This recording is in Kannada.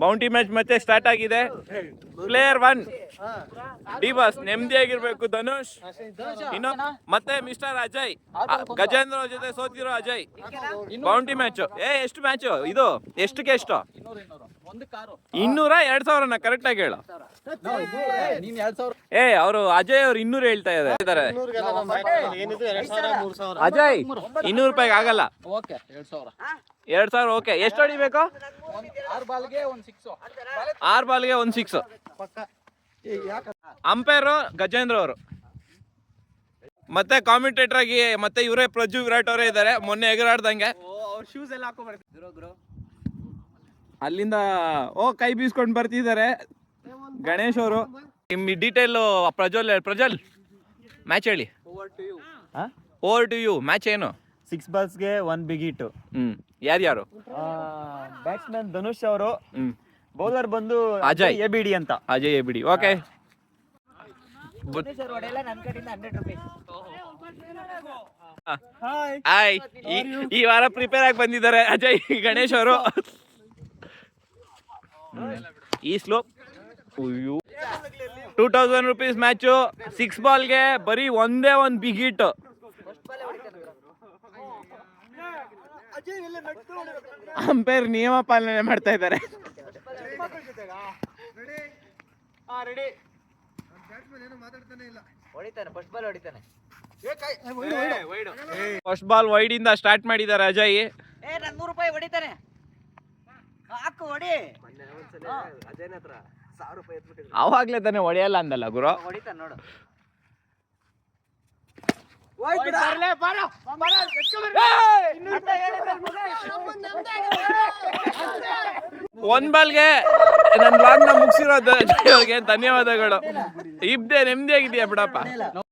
ಬೌಂಟಿ ಮ್ಯಾಚ್ ಮತ್ತೆ ಸ್ಟಾರ್ಟ್ ಆಗಿದೆ. ಪ್ಲೇಯರ್ 1 ಡಿ ಬಾಸ್ ನೆಮ್ಮದಿಯಾಗಿರ್ಬೇಕು ಧನುಷ್. ಇನ್ನು ಮತ್ತೆ ಮಿಸ್ಟರ್ ಅಜಯ್, ಗಜೇಂದ್ರ ಅವ್ರ ಜೊತೆ ಸೋತಿರೋ ಅಜಯ್. Bounty match. ಎಷ್ಟು ಮ್ಯಾಚ್ ಇದು? ಎಷ್ಟಕ್ಕೆ ಎಷ್ಟು? 200 2000ನ ಕರೆಕ್ಟ್ ಆಗಿ ಹೇಳು. ಅವರು ಅಜಯ್ ಅವ್ರು 200 ಹೇಳ್ತಾ ಇದ್ದಾರೆ. ಅಜಯ್ 200 ರೂಪಾಯಿಗೆ ಆಗಲ್ಲ. 2000 ಓಕೆ. ಎಷ್ಟು ಹೊಡಿಬೇಕು? 6 ಬಾಲ್ಗೆ ಒಂದು 6. ಅಂಪೈರ್ ಗಜೇಂದ್ರ ಅವರು. ಮತ್ತೆ ಕಾಮೆಂಟೇಟರ್ ಆಗಿ ಮತ್ತೆ ಇವರೇ ಪ್ರಜ್ಜು ವಿರಾಟ್ ಅವರೇ ಇದ್ದಾರೆ, ಮೊನ್ನೆ ಎಗರಾಡ್ದಂಗೆ. ಅಲ್ಲಿಂದ ಕೈ ಬೀಸ್ಕೊಂಡು ಬರ್ತಿದ್ದಾರೆ ಗಣೇಶ್ ಅವರು. ನಿಮ್ ಡೀಟೇಲ್ ಪ್ರಜ್ವಲ್ ಮ್ಯಾಚ್ ಹೇಳಿ. Over to you. ಮ್ಯಾಚ್ ಏನು? 6 ಬಾಲ್ಸ್ಗೆ 1 ಬಿಗ್ ಹಿಟ್. ಯಾರ್ಯಾರು? ಬ್ಯಾಟ್ಸ್ಮನ್ ಧನುಷ್ ಅವರು, ಬೌಲರ್ ಬಂದು ಅಜಯ್ ಎಬಿಡಿ ಅಂತ. ಅಜಯ್ ಎಬಿಡಿ. ಓಕೆ. ಹಾಯ್. ಈ ವಾರ ಪ್ರಿಪೇರ್ ಆಗಿ ಬಂದಿದ್ದಾರೆ ಅಜಯ್ ಗಣೇಶ್ ಅವರು. ಈ ಸ್ಲೋಪ್ 2000 ರೂಪೀಸ್ ಮ್ಯಾಚು. 6 ಬಾಲ್ಗೆ ಬರೀ ಒಂದೇ ಒಂದು ಬಿಗ್ ಹಿಟ್. ಅಂಪೈರ್ ನಿಯಮ ಪಾಲನೆ ಮಾಡ್ತಾ ಇದ್ದಾರೆ. ಫಸ್ಟ್ ಬಾಲ್ ವೈಡ್ ಇಂದ ಸ್ಟಾರ್ಟ್ ಮಾಡಿದ್ದಾರೆ ಅಜಯ್. ಅವಾಗ್ಲೇ ತಾನೆ ಹೊಡೆಯಲ್ಲ ಅಂದಲ್ಲ ಗುರು. ಒಂದ್ ಬಾಲ್ಗೆ ನನ್ನ ಬ್ಲಾಗ್ ನ ಮುಗಿಸಿರೋ ಧನ್ಯವಾದಗಳು. ಇಬ್ದೇ ನೆಮ್ಮದಿಯಾಗಿದೆಯಾ ಬಿಡಪ್ಪ.